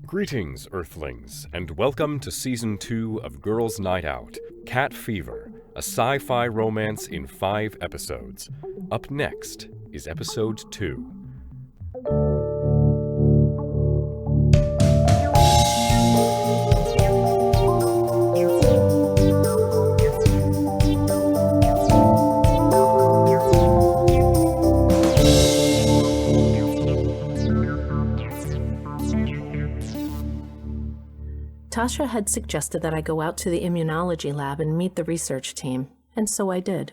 Greetings, Earthlings, and welcome to Season 2 of Girls' Night Out, Cat Fever, a sci-fi romance in 5 episodes. Up next is Episode 2. Tasha had suggested that I go out to the immunology lab and meet the research team, and so I did.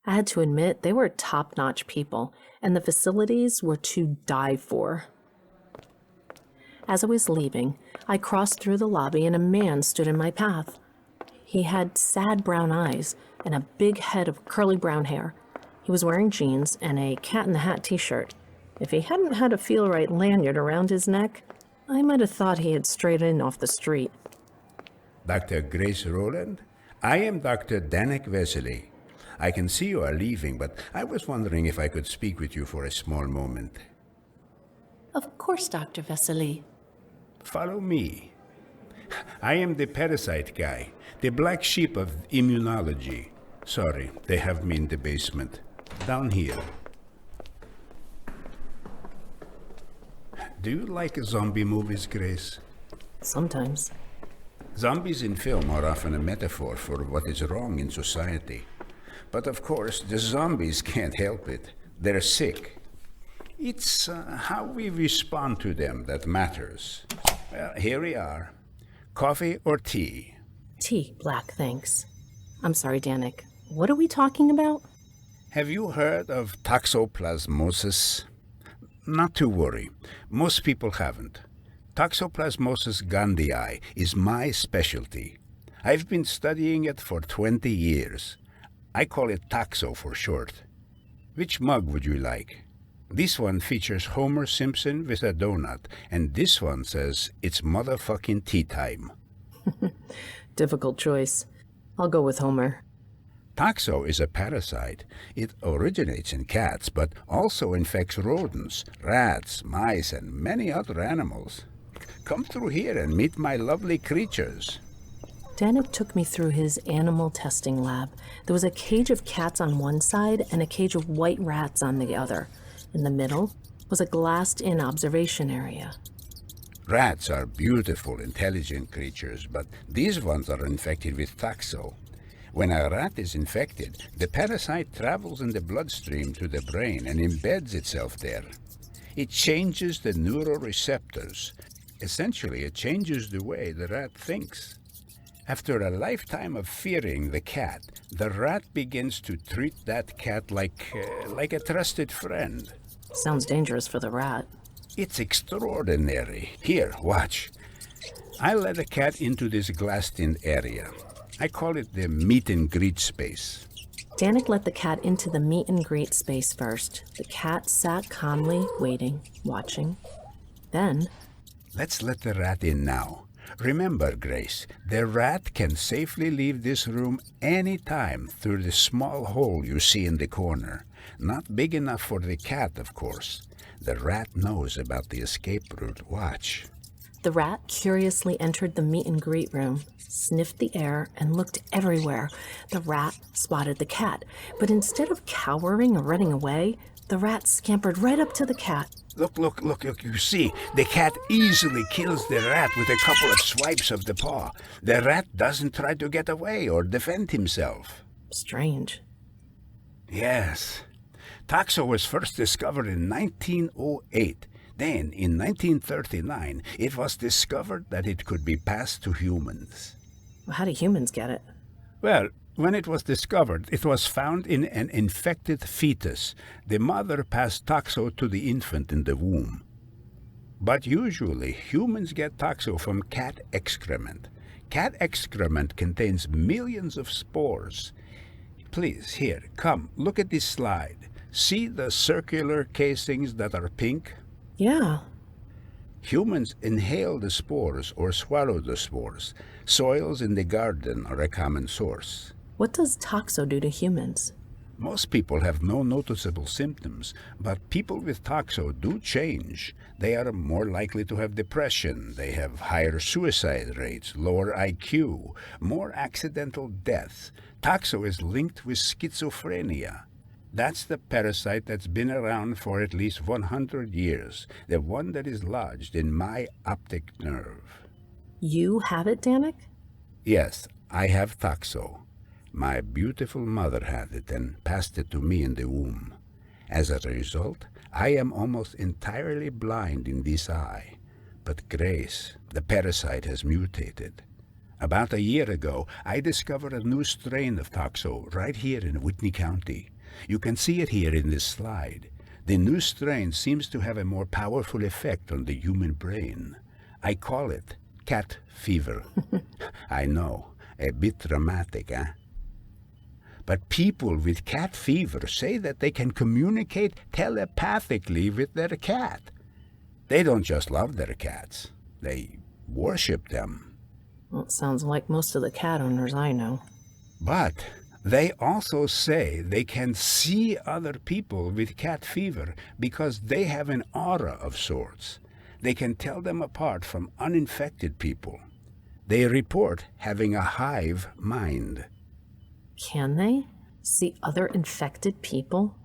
I had to admit they were top-notch people, and the facilities were to die for. As I was leaving, I crossed through the lobby and a man stood in my path. He had sad brown eyes and a big head of curly brown hair. He was wearing jeans and a cat-in-the-hat t-shirt. If he hadn't had a feel-right lanyard around his neck, I might have thought he had strayed in off the street. Dr. Grace Rowland? I am Dr. Danek Vesely. I can see you are leaving, but I was wondering if I could speak with you for a small moment. Of course, Dr. Vesely. Follow me. I am the parasite guy, the black sheep of immunology. Sorry, they have me in the basement. Down here. Do you like zombie movies, Grace? Sometimes. Zombies in film are often a metaphor for what is wrong in society. But of course, the zombies can't help it. They're sick. It's how we respond to them that matters. Well, here we are. Coffee or tea? Tea, black, thanks. I'm sorry, Danek. What are we talking about? Have you heard of toxoplasmosis? Not to worry. Most people haven't. Toxoplasmosis gondii is my specialty. I've been studying it for 20 years. I call it Toxo for short. Which mug would you like? This one features Homer Simpson with a donut, and this one says it's motherfucking tea time. Difficult choice. I'll go with Homer. Toxo is a parasite. It originates in cats, but also infects rodents, rats, mice, and many other animals. Come through here and meet my lovely creatures. Danek took me through his animal testing lab. There was a cage of cats on one side and a cage of white rats on the other. In the middle was a glassed-in observation area. Rats are beautiful, intelligent creatures, but these ones are infected with Toxo. When a rat is infected, the parasite travels in the bloodstream to the brain and embeds itself there. It changes the neuroreceptors. Essentially, it changes the way the rat thinks. After a lifetime of fearing the cat, the rat begins to treat that cat like a trusted friend. Sounds dangerous for the rat. It's extraordinary. Here, watch. I let a cat into this glassed-in area. I call it the meet and greet space. Danek let the cat into the meet and greet space first. The cat sat calmly, waiting, watching. Then... Let's let the rat in now. Remember, Grace, the rat can safely leave this room any time through the small hole you see in the corner. Not big enough for the cat, of course. The rat knows about the escape route. Watch. The rat curiously entered the meet and greet room, sniffed the air, and looked everywhere. The rat spotted the cat, but instead of cowering or running away, the rat scampered right up to the cat. Look, you see, the cat easily kills the rat with a couple of swipes of the paw. The rat doesn't try to get away or defend himself. Strange. Yes. Toxo was first discovered in 1908. Then, in 1939, it was discovered that it could be passed to humans. Well, how do humans get it? Well, when it was discovered, it was found in an infected fetus. The mother passed Toxo to the infant in the womb. But usually, humans get Toxo from cat excrement. Cat excrement contains millions of spores. Please, here, come, look at this slide. See the circular casings that are pink? Yeah. Humans inhale the spores or swallow the spores. Soils in the garden are a common source. What does Toxo do to humans? Most people have no noticeable symptoms, but people with toxo do change. They are more likely to have depression, they have higher suicide rates, lower IQ, more accidental deaths. Toxo is linked with schizophrenia. That's the parasite that's been around for at least 100 years, the one that is lodged in my optic nerve. You have it, Danek? Yes, I have toxo. My beautiful mother had it and passed it to me in the womb. As a result, I am almost entirely blind in this eye. But Grace, the parasite has mutated. About a year ago, I discovered a new strain of toxo right here in Whitney County. You can see it here in this slide. The new strain seems to have a more powerful effect on the human brain. I call it cat fever. I know, a bit dramatic, eh? But people with cat fever say that they can communicate telepathically with their cat. They don't just love their cats, they worship them. Well, it sounds like most of the cat owners I know. But they also say they can see other people with cat fever because they have an aura of sorts. They can tell them apart from uninfected people. They report having a hive mind. Can they see other infected people?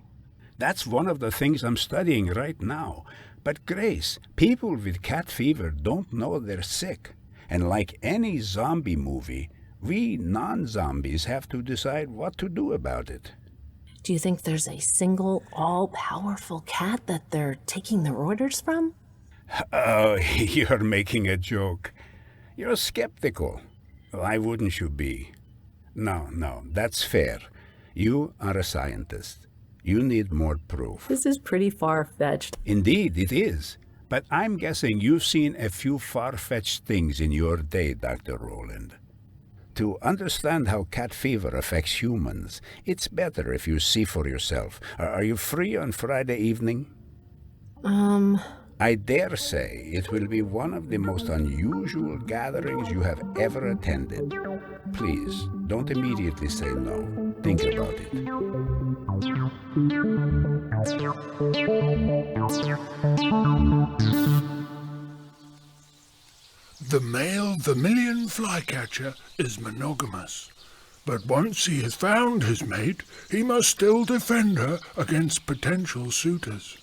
That's one of the things I'm studying right now. But Grace, people with cat fever don't know they're sick. And like any zombie movie, we non-zombies have to decide what to do about it. Do you think there's a single, all-powerful cat that they're taking their orders from? Oh, you're making a joke. You're skeptical. Why wouldn't you be? No, that's fair. You are a scientist. You need more proof. This is pretty far-fetched. Indeed, it is. But I'm guessing you've seen a few far-fetched things in your day, Dr. Rowland. To understand how cat fever affects humans, it's better if you see for yourself. Are you free on Friday evening? I dare say it will be one of the most unusual gatherings you have ever attended. Please, don't immediately say no. Think about it. The male vermilion flycatcher is monogamous, but once he has found his mate, he must still defend her against potential suitors.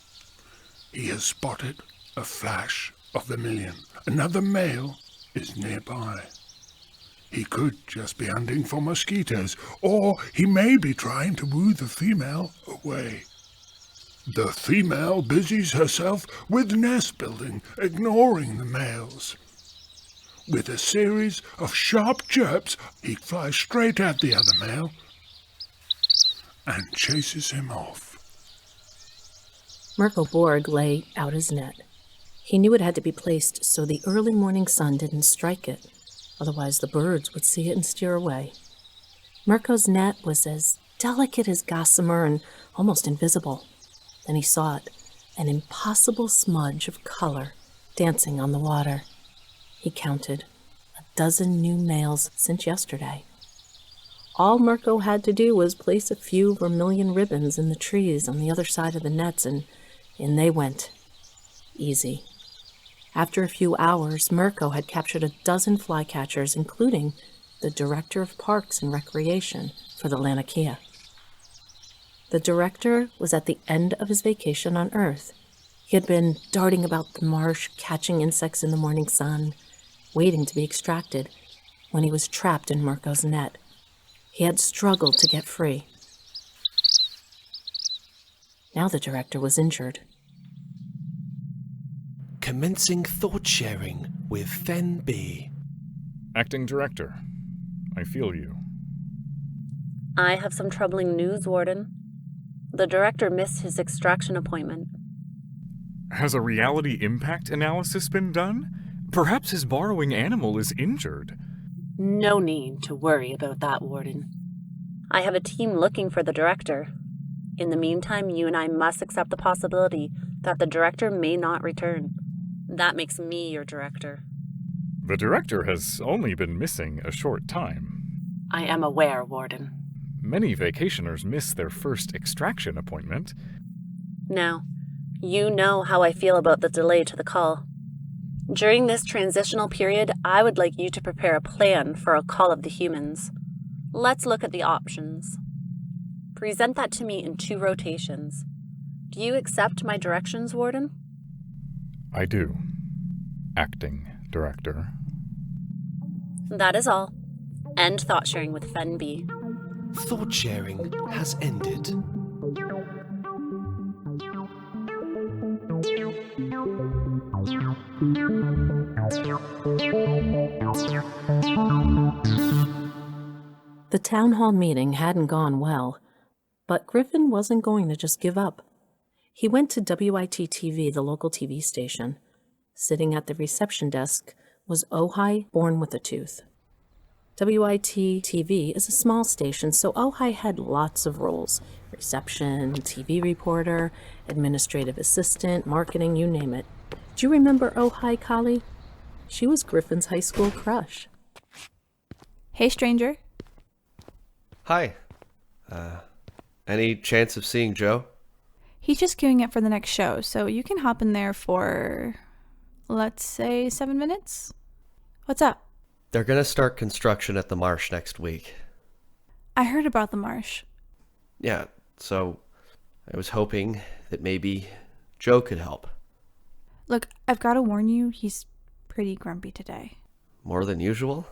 He has spotted a flash of vermilion. Another male is nearby. He could just be hunting for mosquitoes, or he may be trying to woo the female away. The female busies herself with nest building, ignoring the males. With a series of sharp chirps, he flies straight at the other male and chases him off. Mirko Borg lay out his net. He knew it had to be placed so the early morning sun didn't strike it. Otherwise the birds would see it and steer away. Mirko's net was as delicate as gossamer and almost invisible. Then he saw it, an impossible smudge of color dancing on the water. He counted 12 new males since yesterday. All Mirko had to do was place a few vermilion ribbons in the trees on the other side of the nets, and in they went. Easy. After a few hours, Mirko had captured 12 flycatchers, including the director of parks and recreation for the Laniakea. The director was at the end of his vacation on Earth. He had been darting about the marsh, catching insects in the morning sun, waiting to be extracted, when he was trapped in Mirko's net. He had struggled to get free. Now the director was injured. Commencing thought sharing with Fen B. Acting Director, I feel you. I have some troubling news, Warden. The director missed his extraction appointment. Has a reality impact analysis been done? Perhaps his borrowing animal is injured. No need to worry about that, Warden. I have a team looking for the director. In the meantime, you and I must accept the possibility that the director may not return. That makes me your director. The director has only been missing a short time. I am aware, Warden. Many vacationers miss their first extraction appointment. Now, you know how I feel about the delay to the call. During this transitional period, I would like you to prepare a plan for a call of the humans. Let's look at the options. Present that to me in 2 rotations. Do you accept my directions, Warden? I do. Acting Director. That is all. End thought sharing with Fen B. Thought sharing has ended. The town hall meeting hadn't gone well, but Griffin wasn't going to just give up. He went to WIT-TV, the local TV station. Sitting at the reception desk was Ojai, born with a tooth. WIT-TV is a small station, so Ojai had lots of roles. Reception, TV reporter, administrative assistant, marketing, you name it. Do you remember Ojai, Kali? She was Griffin's high school crush. Hey, stranger. Hi. Any chance of seeing Joe? He's just queuing up for the next show, so you can hop in there for, let's say, 7 minutes? What's up? They're gonna start construction at the marsh next week. I heard about the marsh. Yeah, so I was hoping that maybe Joe could help. Look, I've got to warn you, he's pretty grumpy today. More than usual?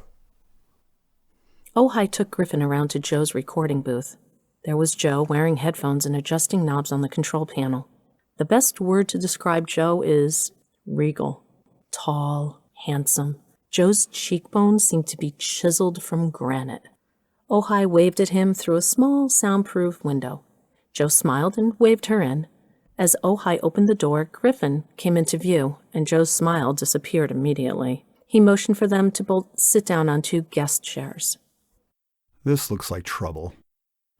Ojai took Griffin around to Joe's recording booth. There was Joe wearing headphones and adjusting knobs on the control panel. The best word to describe Joe is regal. Tall, handsome. Joe's cheekbones seemed to be chiseled from granite. Ojai waved at him through a small soundproof window. Joe smiled and waved her in. As Ojai opened the door, Griffin came into view, and Joe's smile disappeared immediately. He motioned for them to both sit down on 2 guest chairs. This looks like trouble.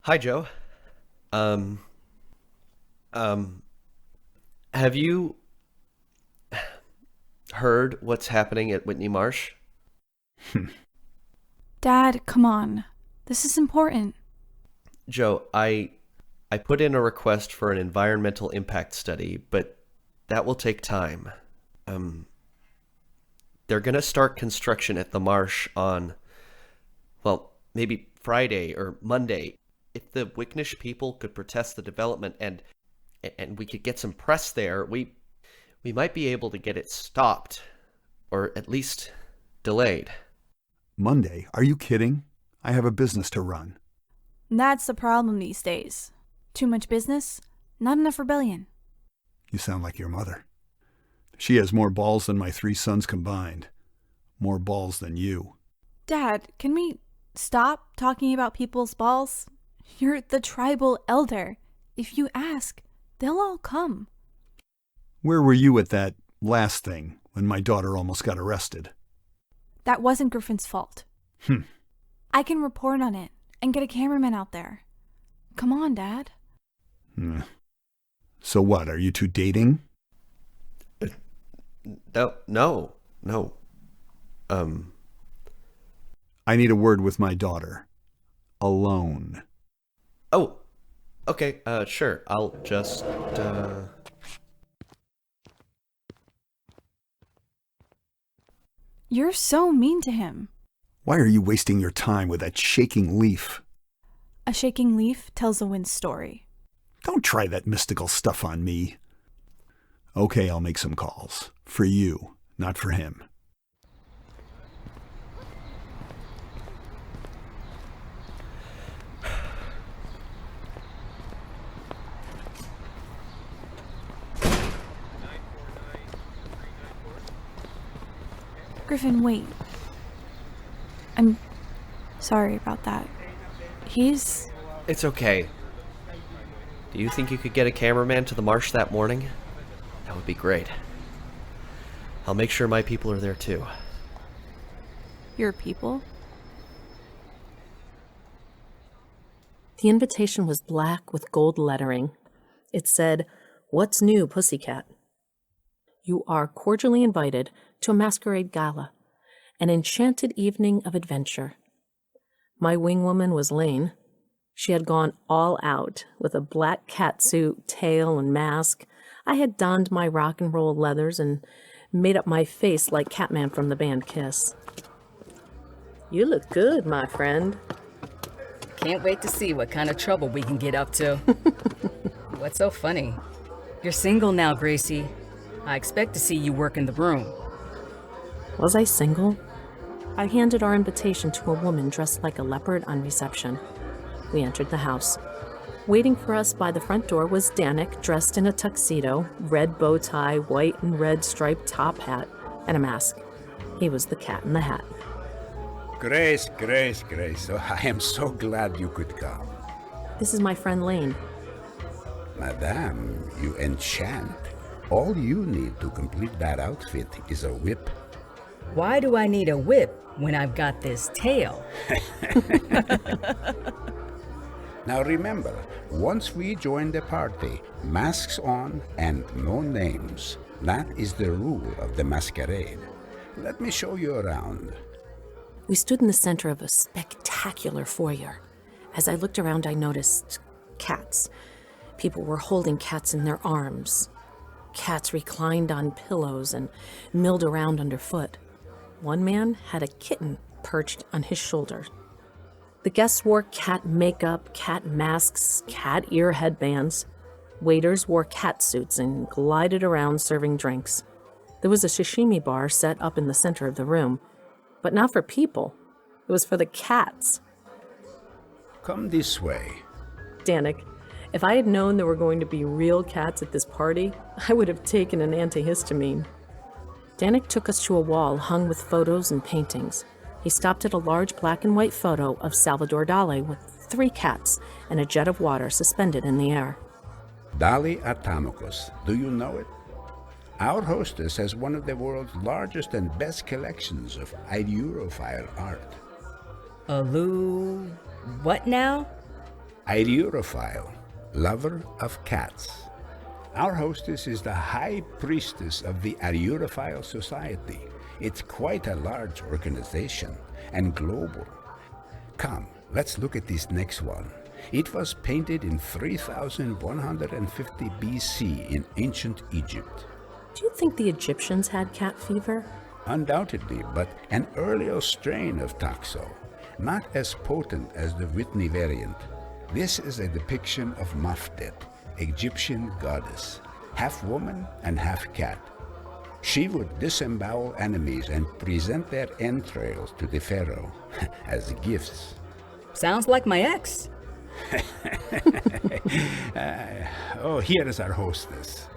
Hi, Joe. Have you heard what's happening at Whitney Marsh? Dad, come on. This is important. Joe, I put in a request for an environmental impact study, but that will take time. They're gonna start construction at the marsh on, well, maybe Friday or Monday. If the Wicknish people could protest the development and we could get some press there, we might be able to get it stopped, or at least delayed. Monday? Are you kidding? I have a business to run. That's the problem these days. Too much business, not enough rebellion. You sound like your mother. She has more balls than my 3 sons combined. More balls than you. Dad, can we stop talking about people's balls? You're the tribal elder. If you ask, they'll all come. Where were you at that last thing when my daughter almost got arrested? That wasn't Griffin's fault. I can report on it and get a cameraman out there. Come on, Dad. So what, are you 2 dating? No. I need a word with my daughter. Alone. Oh, okay, sure. I'll just, You're so mean to him. Why are you wasting your time with that shaking leaf? A shaking leaf tells a wind story. Don't try that mystical stuff on me. Okay, I'll make some calls. For you, not for him. Griffin, wait. I'm sorry about that. It's okay. Do you think you could get a cameraman to the marsh that morning? That would be great. I'll make sure my people are there too. Your people? The invitation was black with gold lettering. It said, "What's new, Pussycat?" You are cordially invited to a masquerade gala, an enchanted evening of adventure. My wingwoman was Laine. She had gone all out with a black catsuit, tail, and mask. I had donned my rock and roll leathers and made up my face like Catman from the band Kiss. "You look good, my friend." Can't wait to see what kind of trouble we can get up to. What's so funny? You're single now, Gracie. I expect to see you work in the room. Was I single? I handed our invitation to a woman dressed like a leopard on reception. We entered the house. Waiting for us by the front door was Danek, dressed in a tuxedo, red bow tie, white and red striped top hat, and a mask. He was the Cat in the Hat. Grace. Oh, I am so glad you could come. This is my friend Laine. Madame, you enchant. All you need to complete that outfit is a whip. Why do I need a whip when I've got this tail? Now remember, once we join the party, masks on and no names. That is the rule of the masquerade. Let me show you around. We stood in the center of a spectacular foyer. As I looked around, I noticed cats. People were holding cats in their arms. Cats reclined on pillows and milled around underfoot. One man had a kitten perched on his shoulder. The guests wore cat makeup, cat masks, cat ear headbands. Waiters wore cat suits and glided around serving drinks. There was a sashimi bar set up in the center of the room, but not for people. It was for the cats. Come this way. Danek, if I had known there were going to be real cats at this party, I would have taken an antihistamine. Danek took us to a wall hung with photos and paintings. He stopped at a large black and white photo of Salvador Dali with 3 cats and a jet of water suspended in the air. Dali Atamokos, do you know it? Our hostess has one of the world's largest and best collections of Ailurophile art. What now? Ailurophile, lover of cats. Our hostess is the High Priestess of the Ailurophile Society. It's quite a large organization and global. Come, let's look at this next one. It was painted in 3150 BC in ancient Egypt. Do you think the Egyptians had cat fever? Undoubtedly, but an earlier strain of Taxo, not as potent as the Whitney variant. This is a depiction of Mafdet, Egyptian goddess, half woman and half cat. She would disembowel enemies and present their entrails to the pharaoh as gifts. Sounds like my ex. Here is our hostess.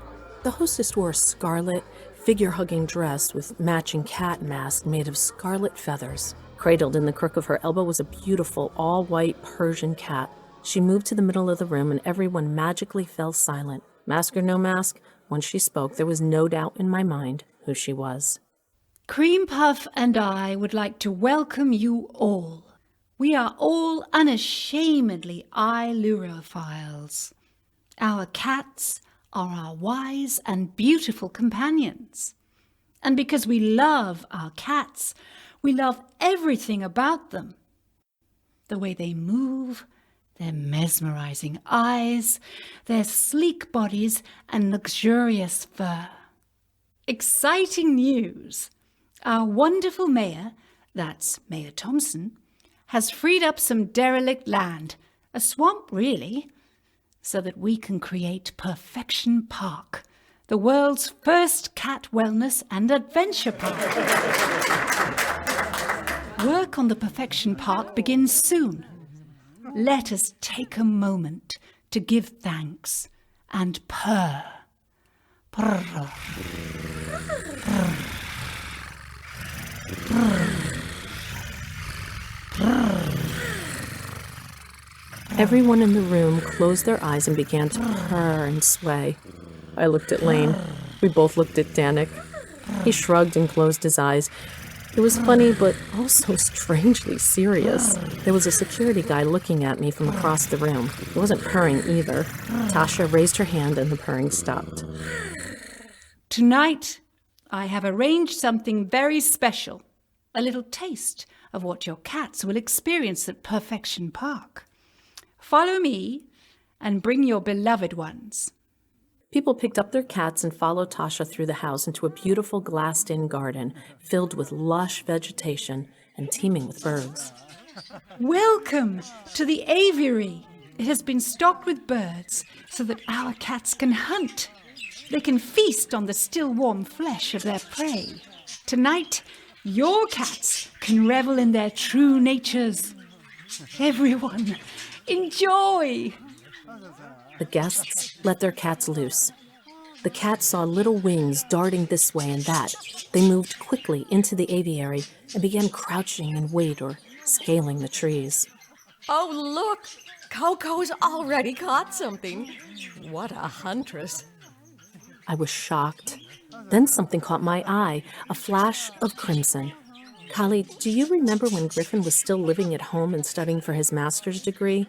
The hostess wore a scarlet, figure-hugging dress with matching cat mask made of scarlet feathers. Cradled in the crook of her elbow was a beautiful, all-white Persian cat. She moved to the middle of the room and everyone magically fell silent. Mask or no mask, once she spoke, there was no doubt in my mind who she was. Cream Puff and I would like to welcome you all. We are all unashamedly Ailurophiles. Our cats are our wise and beautiful companions. And because we love our cats, we love everything about them. The way they move, their mesmerizing eyes, their sleek bodies and luxurious fur. Exciting news! Our wonderful mayor, that's Mayor Thompson, has freed up some derelict land, a swamp really, so that we can create Purrfection Park, the world's first cat wellness and adventure park. Work on the Purrfection Park begins soon. Let us take a moment to give thanks and purr. Purr. Purr. Purr. Everyone in the room closed their eyes and began to purr and sway. I looked at Laine. We both looked at Danek. He shrugged and closed his eyes. It was funny, but also strangely serious. There was a security guy looking at me from across the room. He wasn't purring either. Tasha raised her hand and the purring stopped. Tonight, I have arranged something very special. A little taste of what your cats will experience at Purrfection Park. follow me and bring your beloved ones. People picked up their cats and followed Tasha through the house into a beautiful glassed-in garden filled with lush vegetation and teeming with birds. Welcome to the aviary. It has been stocked with birds so that our cats can hunt. They can feast on the still warm flesh of their prey. Tonight, your cats can revel in their true natures. Everyone, enjoy! The guests let their cats loose. The cats saw little wings darting this way and that. They moved quickly into the aviary and began crouching in wait or scaling the trees. Oh, look! Coco's already caught something. What a huntress. I was shocked. Then something caught my eye, a flash of crimson. Kali, do you remember when Griffin was still living at home and studying for his master's degree?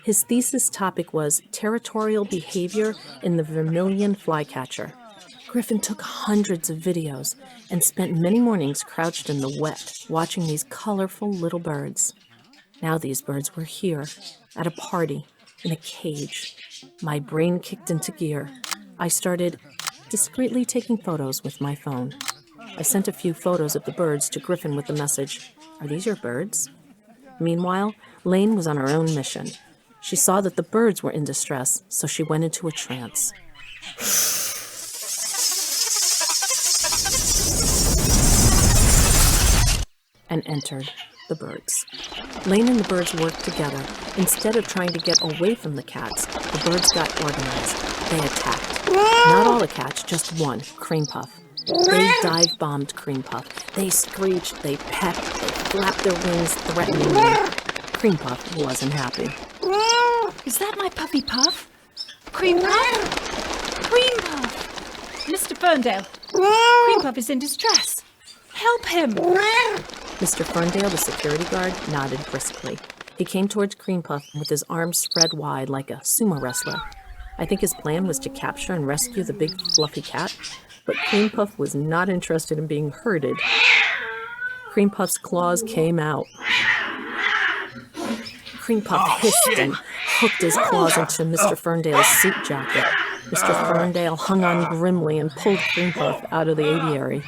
His thesis topic was territorial behavior in the vermilion flycatcher. Griffin took hundreds of videos and spent many mornings crouched in the wet, watching these colorful little birds. Now these birds were here, at a party, in a cage. My brain kicked into gear. I started discreetly taking photos with my phone. I sent a few photos of the birds to Griffin with the message, "Are these your birds?" Meanwhile, Laine was on her own mission. She saw that the birds were in distress, so she went into a trance. And entered the birds. Laine and the birds worked together. Instead of trying to get away from the cats, the birds got organized. They attacked. Not all the cats, just one, Cream Puff. They dive-bombed Cream Puff. They screeched, they pecked, they flapped their wings threateningly. Cream Puff wasn't happy. Is that my puppy Puff? Cream Puff? Cream Puff! Mr. Ferndale, Cream Puff is in distress. Help him! Mr. Ferndale, the security guard, nodded briskly. He came towards Cream Puff with his arms spread wide like a sumo wrestler. I think his plan was to capture and rescue the big fluffy cat, but Cream Puff was not interested in being herded. Cream Puff's claws came out. Cream Puff hissed and hooked his claws into Mr. Ferndale's suit jacket. Mr. Ferndale hung on grimly and pulled Cream Puff out of the aviary.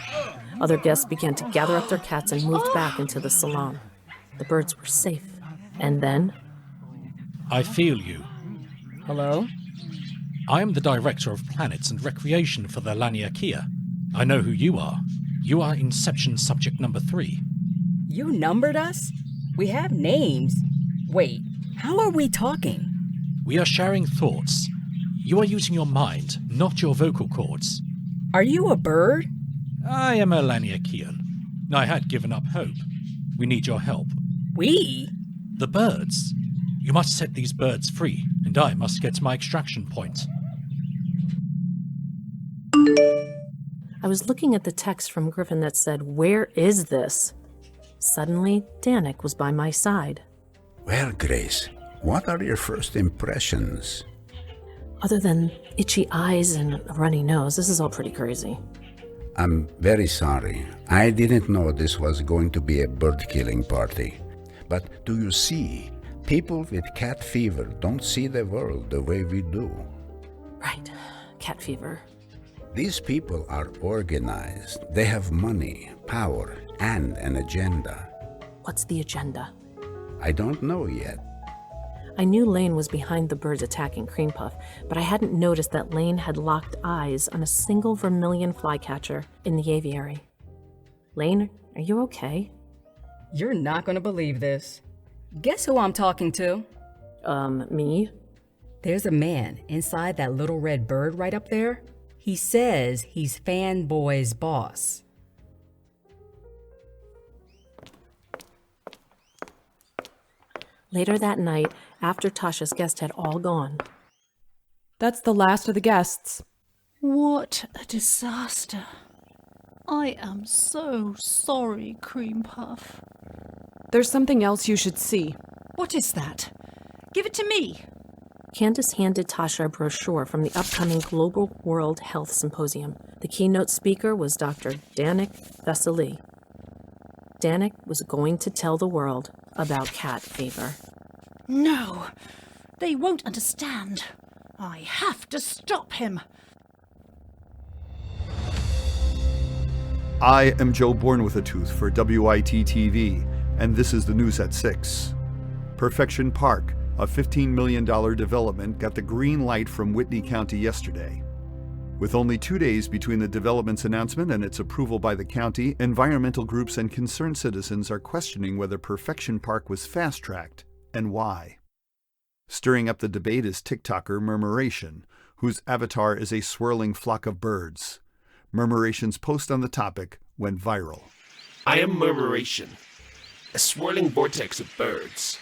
Other guests began to gather up their cats and moved back into the salon. The birds were safe. And then... I feel you. Hello? I am the Director of Planets and Recreation for the Laniakea. I know who you are. You are Inception Subject Number 3. You numbered us? We have names. Wait, how are we talking? We are sharing thoughts. You are using your mind, not your vocal cords. Are you a bird? I am a Laniakean. I had given up hope. We need your help. We? The birds. You must set these birds free, and I must get to my extraction point. I was looking at the text from Griffin that said, "Where is this?" Suddenly, Danek was by my side. Well, Grace, what are your first impressions? Other than itchy eyes and a runny nose, this is all pretty crazy. I'm very sorry. I didn't know this was going to be a bird-killing party. But do you see, people with cat fever don't see the world the way we do. Right, cat fever. These people are organized. They have money, power, and an agenda. What's the agenda? I don't know yet. I knew Laine was behind the birds attacking Cream Puff, but I hadn't noticed that Laine had locked eyes on a single vermilion flycatcher in the aviary. Laine, are you okay? You're not gonna believe this. Guess who I'm talking to? Me? There's a man inside that little red bird right up there. He says he's Fanboy's boss. Later that night, after Tasha's guests had all gone. That's the last of the guests. What a disaster. I am so sorry, Cream Puff. There's something else you should see. What is that? Give it to me. Candace handed Tasha a brochure from the upcoming Global World Health Symposium. The keynote speaker was Dr. Danek Vesely. Danek was going to tell the world about cat fever. No, They won't understand. I have to stop him. I am Joe Born-with-a-Tooth for WIT-TV, and this is the news at 6. Purrfection Park, a $15 million development, got the green light from Whitney County yesterday. With only 2 days between the development's announcement and its approval by the county, environmental groups and concerned citizens are questioning whether Purrfection Park was fast-tracked and why. Stirring up the debate is TikToker Murmuration, whose avatar is a swirling flock of birds. Murmuration's post on the topic went viral. I am Murmuration, a swirling vortex of birds.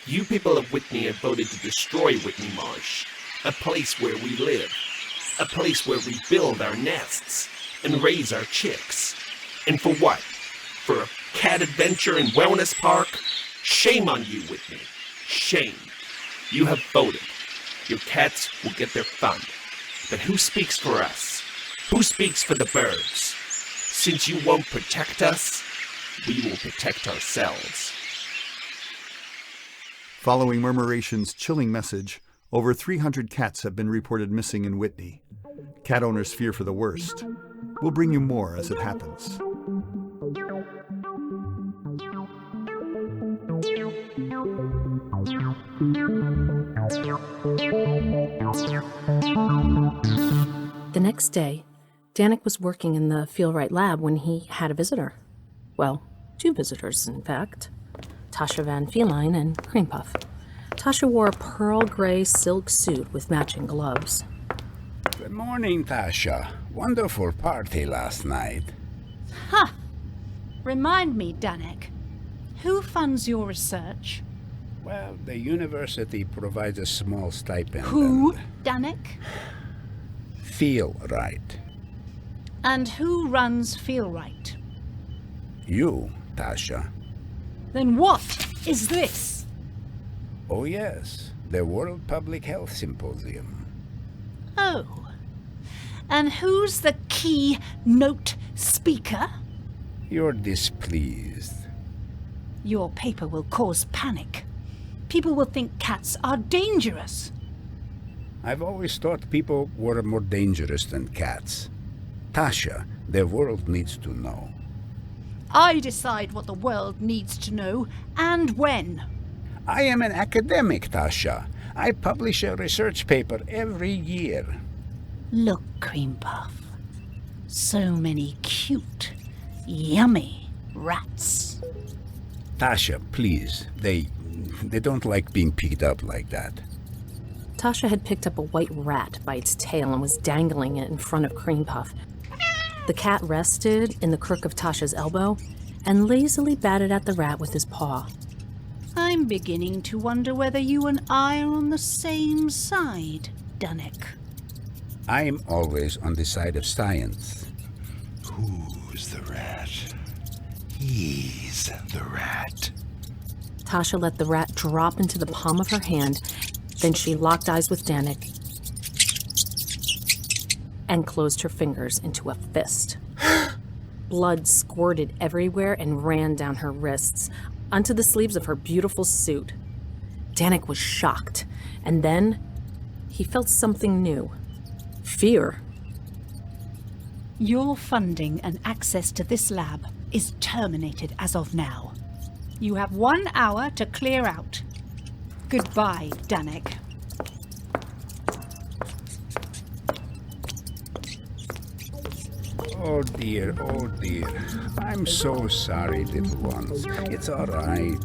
You people of Whitney have voted to destroy Whitney Marsh, a place where we live, a place where we build our nests and raise our chicks. And for what? For a cat adventure and wellness park? Shame on you, Whitney. Shame. You have voted. Your cats will get their fun. But who speaks for us? Who speaks for the birds? Since you won't protect us, we will protect ourselves. Following Murmuration's chilling message, over 300 cats have been reported missing in Whitney. Cat owners fear for the worst. We'll bring you more as it happens. The next day, Danek was working in the Feel-Right lab when he had a visitor. Well, 2 visitors, in fact. Tasha Van Fielein and Cream Puff. Tasha wore a pearl gray silk suit with matching gloves. Good morning, Tasha. Wonderful party last night. Ha! Remind me, Danek, who funds your research? Well, the university provides a small stipend. Who, Danek? Feel right. And who runs Feel Right? You, Tasha. Then what is this? Oh yes, the World Public Health Symposium. Oh. And who's the keynote speaker? You're displeased. Your paper will cause panic. People will think cats are dangerous. I've always thought people were more dangerous than cats. Tasha, the world needs to know. I decide what the world needs to know and when. I am an academic, Tasha. I publish a research paper every year. Look, Cream Puff. So many cute, yummy rats. Tasha, please. They don't like being picked up like that. Tasha had picked up a white rat by its tail and was dangling it in front of Cream Puff. The cat rested in the crook of Tasha's elbow and lazily batted at the rat with his paw. I'm beginning to wonder whether you and I are on the same side, Danek. I'm always on the side of science. Who's the rat? He's the rat. Tasha let the rat drop into the palm of her hand. Then she locked eyes with Danek and closed her fingers into a fist. Blood squirted everywhere and ran down her wrists, onto the sleeves of her beautiful suit. Danek was shocked, and then he felt something new. Fear. Your funding and access to this lab is terminated as of now. You have 1 hour to clear out. Goodbye, Danek. Oh dear, oh dear. I'm so sorry, little ones. It's all right.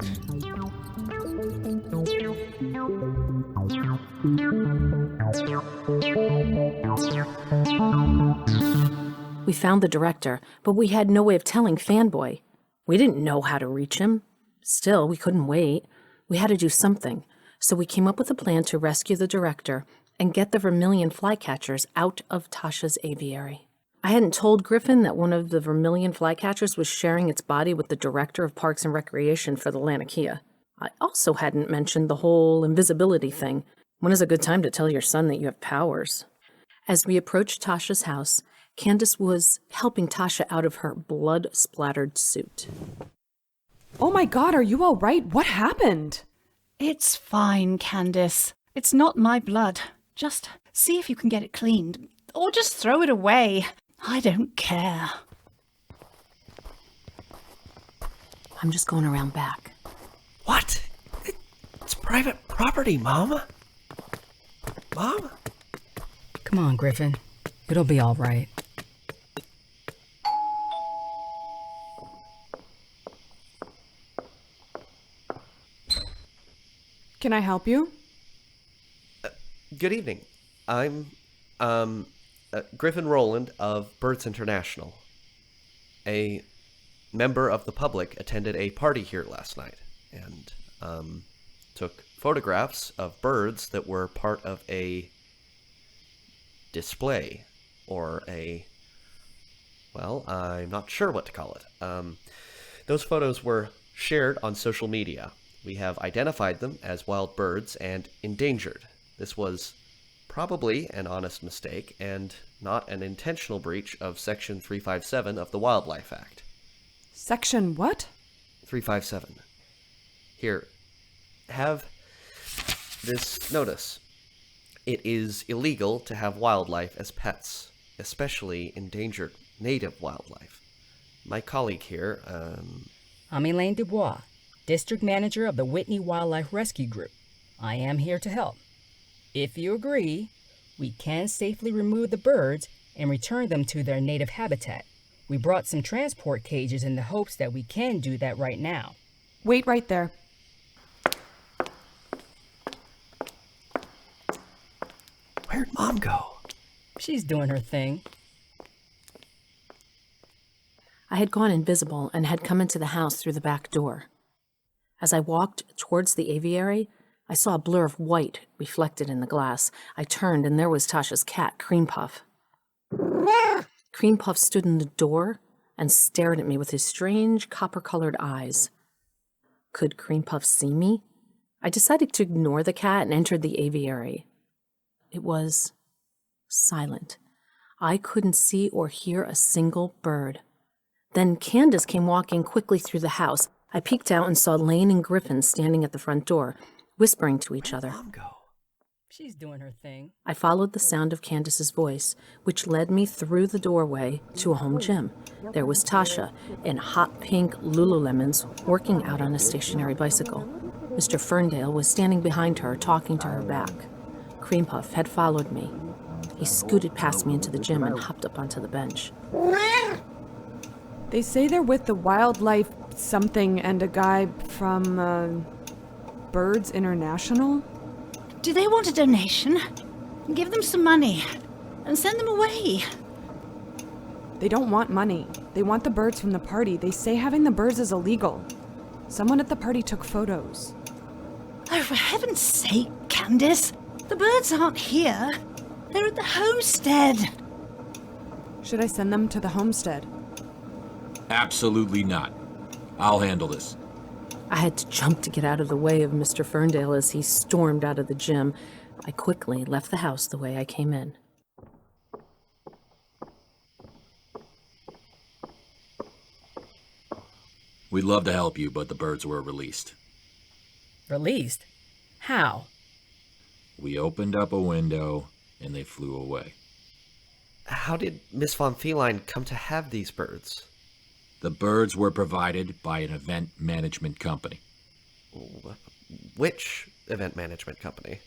We found the director, but we had no way of telling Fanboy. We didn't know how to reach him. Still, we couldn't wait. We had to do something. So we came up with a plan to rescue the director and get the vermilion flycatchers out of Tasha's aviary. I hadn't told Griffin that one of the vermilion flycatchers was sharing its body with the director of Parks and Recreation for the Laniakea. I also hadn't mentioned the whole invisibility thing. When is a good time to tell your son that you have powers? As we approached Tasha's house, Candace was helping Tasha out of her blood-splattered suit. Oh my God, are you all right? What happened? It's fine, Candace. It's not my blood. Just see if you can get it cleaned. Or just throw it away. I don't care. I'm just going around back. What? It's private property, Mom. Mom? Come on, Griffin. It'll be all right. Can I help you? Good evening. I'm, Griffin Rowland of Birds International. A member of the public attended a party here last night and, took photographs of birds that were part of a display, or well, I'm not sure what to call it. Those photos were shared on social media. We have identified them as wild birds and endangered. This was probably an honest mistake and not an intentional breach of Section 357 of the Wildlife Act. Section what? 357. Here, have this notice. It is illegal to have wildlife as pets, especially endangered native wildlife. My colleague here, I'm Elaine Dubois, District Manager of the Whitney Wildlife Rescue Group. I am here to help. If you agree, we can safely remove the birds and return them to their native habitat. We brought some transport cages in the hopes that we can do that right now. Wait right there. Where'd Mom go? She's doing her thing. I had gone invisible and had come into the house through the back door. As I walked towards the aviary, I saw a blur of white reflected in the glass. I turned, and there was Tasha's cat, Cream Puff. Cream Puff stood in the door and stared at me with his strange copper-colored eyes. Could Cream Puff see me? I decided to ignore the cat and entered the aviary. It was silent. I couldn't see or hear a single bird. Then Candace came walking quickly through the house. I peeked out and saw Laine and Griffin standing at the front door, whispering to each other. Mom go? She's doing her thing. I followed the sound of Candace's voice, which led me through the doorway to a home gym. There was Tasha in hot pink Lululemons working out on a stationary bicycle. Mr. Ferndale was standing behind her, talking to her back. Cream Puff had followed me. He scooted past me into the gym and hopped up onto the bench. They say they're with the Wildlife something and a guy from, Birds International? Do they want a donation? Give them some money and send them away. They don't want money. They want the birds from the party. They say having the birds is illegal. Someone at the party took photos. Oh, for heaven's sake, Candace. The birds aren't here. They're at the homestead. Should I send them to the homestead? Absolutely not. I'll handle this. I had to jump to get out of the way of Mr. Ferndale as he stormed out of the gym. I quickly left the house the way I came in. We'd love to help you, but the birds were released. Released? How? We opened up a window, and they flew away. How did Miss Van Fielein come to have these birds? The birds were provided by an event management company. Which event management company?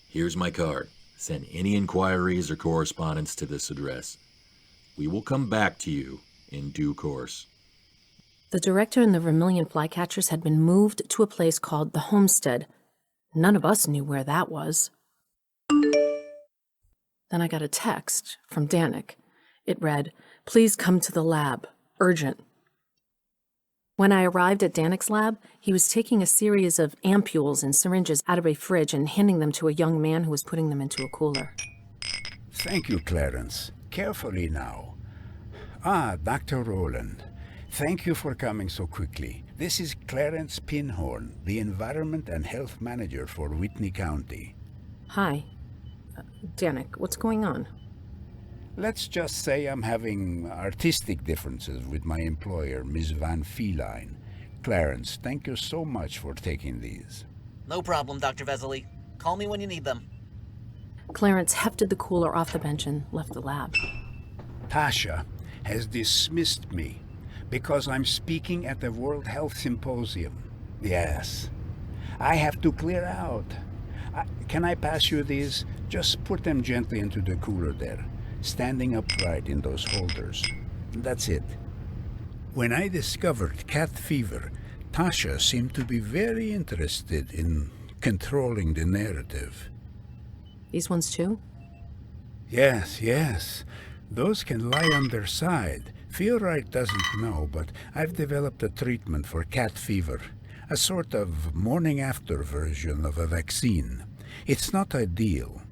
Here's my card. Send any inquiries or correspondence to this address. We will come back to you in due course. The director and the Vermilion flycatchers had been moved to a place called the Homestead. None of us knew where that was. Then I got a text from Danek. It read, "Please come to the lab. Urgent." When I arrived at Danek's lab, he was taking a series of ampules and syringes out of a fridge and handing them to a young man who was putting them into a cooler. Thank you, Clarence. Carefully now. Dr. Rowland. Thank you for coming so quickly. This is Clarence Pinhorn, the Environment and Health Manager for Whitney County. Hi. Danek, what's going on? Let's just say I'm having artistic differences with my employer, Ms. Van Fielein. Clarence, thank you so much for taking these. No problem, Dr. Vesely. Call me when you need them. Clarence hefted the cooler off the bench and left the lab. Tasha has dismissed me because I'm speaking at the World Health Symposium. Yes. I have to clear out. Can I pass you these? Just put them gently into the cooler there, standing upright in those holders. That's it. When I discovered cat fever, Tasha seemed to be very interested in controlling the narrative. These ones too? Yes. Those can lie on their side. Fielright doesn't know, but I've developed a treatment for cat fever. A sort of morning-after version of a vaccine. It's not ideal.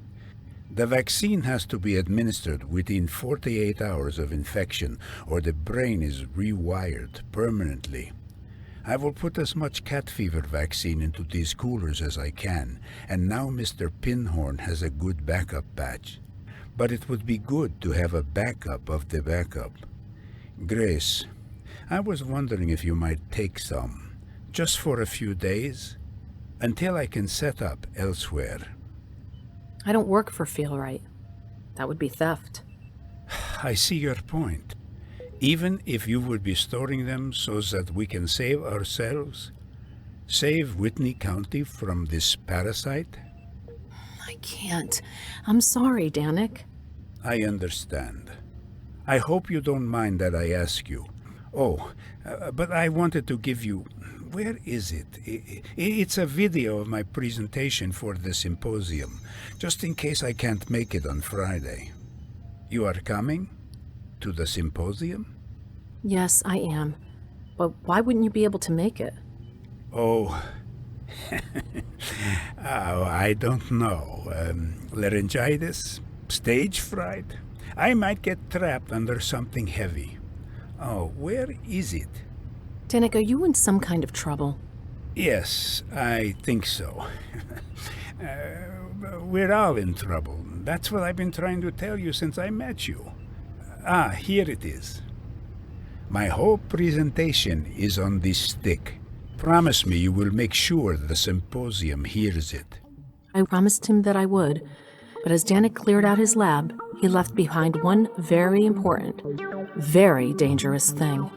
The vaccine has to be administered within 48 hours of infection, or the brain is rewired permanently. I will put as much cat fever vaccine into these coolers as I can, and now Mr. Pinhorn has a good backup batch. But it would be good to have a backup of the backup. Grace, I was wondering if you might take some, just for a few days, until I can set up elsewhere. I don't work for Fielright. That would be theft. I see your point. Even if you would be storing them so that we can save ourselves, save Whitney County from this parasite? I can't. I'm sorry, Danek. I understand. I hope you don't mind that I ask you. But I wanted to give you... Where is it? It's a video of my presentation for the symposium, just in case I can't make it on Friday. You are coming? To the symposium? Yes, I am. But why wouldn't you be able to make it? I don't know. Laryngitis? Stage fright? I might get trapped under something heavy. Where is it? Danek, are you in some kind of trouble? Yes, I think so. We're all in trouble. That's what I've been trying to tell you since I met you. Here it is. My whole presentation is on this stick. Promise me you will make sure the symposium hears it. I promised him that I would, but as Danek cleared out his lab, he left behind one very important, very dangerous thing.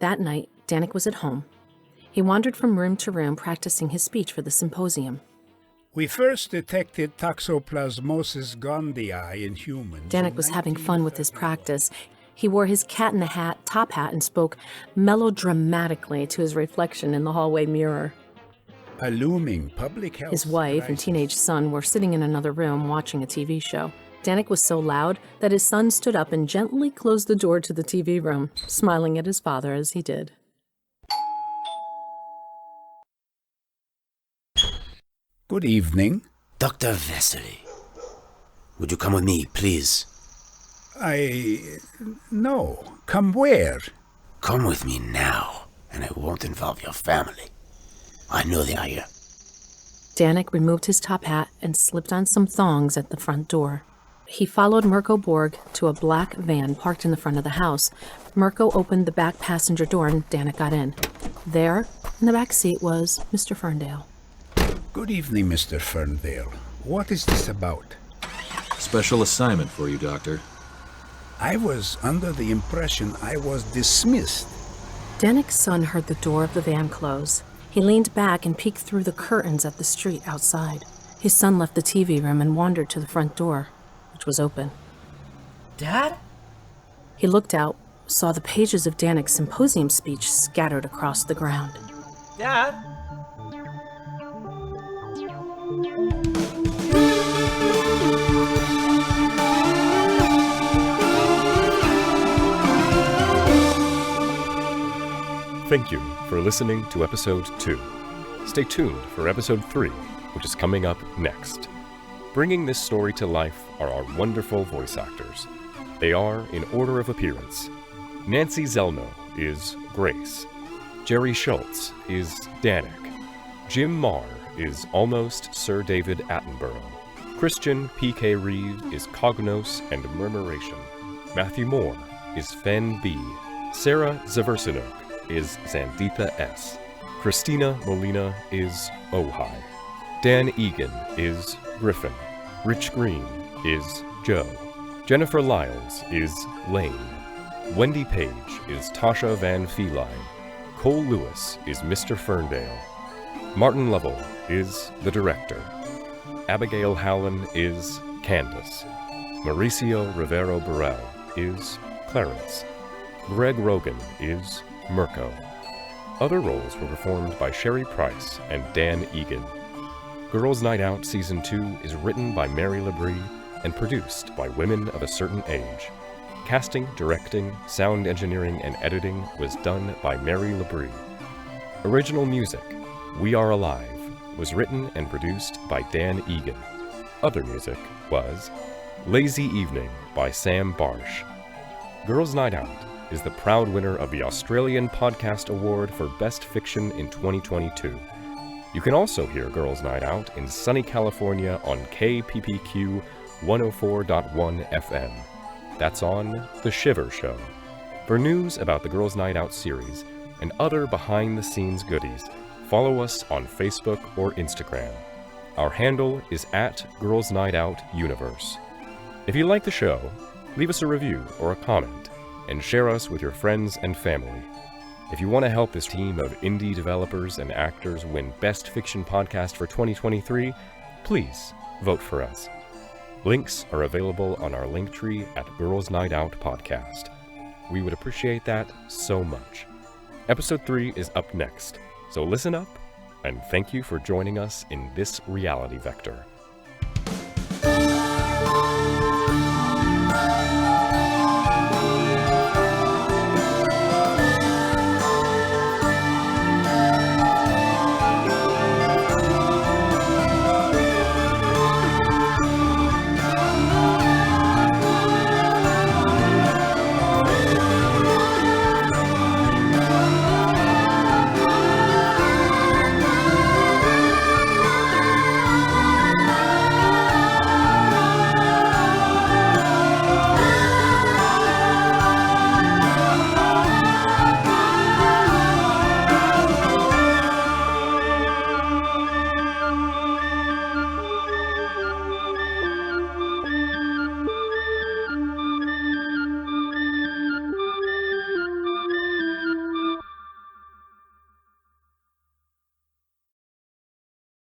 That night, Danek was at home. He wandered from room to room practicing his speech for the symposium. We first detected Toxoplasmosis gondii in humans. Danek was having fun with his practice. He wore his cat-in-the-hat top hat and spoke melodramatically to his reflection in the hallway mirror. A looming public health His wife crisis. and teenage son were sitting in another room watching a TV show. Danek was so loud that his son stood up and gently closed the door to the TV room, smiling at his father as he did. Good evening. Dr. Vesely, would you come with me, please? No. Come where? Come with me now, and it won't involve your family. I know they are here. Danek removed his top hat and slipped on some thongs at the front door. He followed Mirko Borg to a black van parked in the front of the house. Mirko opened the back passenger door and Danek got in. There, in the back seat, was Mr. Ferndale. Good evening, Mr. Ferndale. What is this about? Special assignment for you, Doctor. I was under the impression I was dismissed. Danek's son heard the door of the van close. He leaned back and peeked through the curtains at the street outside. His son left the TV room and wandered to the front door, which was open. Dad? He looked out, saw the pages of Danek's symposium speech scattered across the ground. Dad? Thank you for listening to Episode 2. Stay tuned for Episode 3, which is coming up next. Bringing this story to life are our wonderful voice actors. They are in order of appearance. Nancy Zelno is Grace. Jerry Schultz is Danek. Jim Marr is almost Sir David Attenborough. Christian P.K. Reeve is Cognos and Murmuration. Matthew Moore is Fen B. Sarah Zaversinoke is Zanditha Ess. Christina Molina is Ojai. Dan Egan is Griffin. Rich Green is Joe. Jennifer Lyles is Laine. Wendy Page is Tasha Van Fielein. Cole Lewis is Mr. Ferndale. Martin Lovell is the director. Abigail Howland is Candace. Mauricio Rivero Burrell is Clarence. Greg Rogan is Mirko. Other roles were performed by Sherry Price and Dan Egan. Girls' Night Out Season 2 is written by Mary Labrie and produced by women of a certain age. Casting, directing, sound engineering, and editing was done by Mary Labrie. Original music, We Are Alive, was written and produced by Dan Egan. Other music was Lazy Evening by Sam Barsh. Girls' Night Out is the proud winner of the Australian Podcast Award for Best Fiction in 2022. You can also hear Girls' Night Out in sunny California on KPPQ 104.1 FM. That's on The Shiver Show. For news about the Girls' Night Out series and other behind-the-scenes goodies, follow us on Facebook or Instagram. Our handle is @GirlsNightOutUniverse. If you like the show, leave us a review or a comment, and share us with your friends and family. If you want to help this team of indie developers and actors win Best Fiction Podcast for 2023, please vote for us. Links are available on our Linktree at Girls' Night Out Podcast. We would appreciate that so much. Episode 3 is up next, so listen up, and thank you for joining us in this reality vector.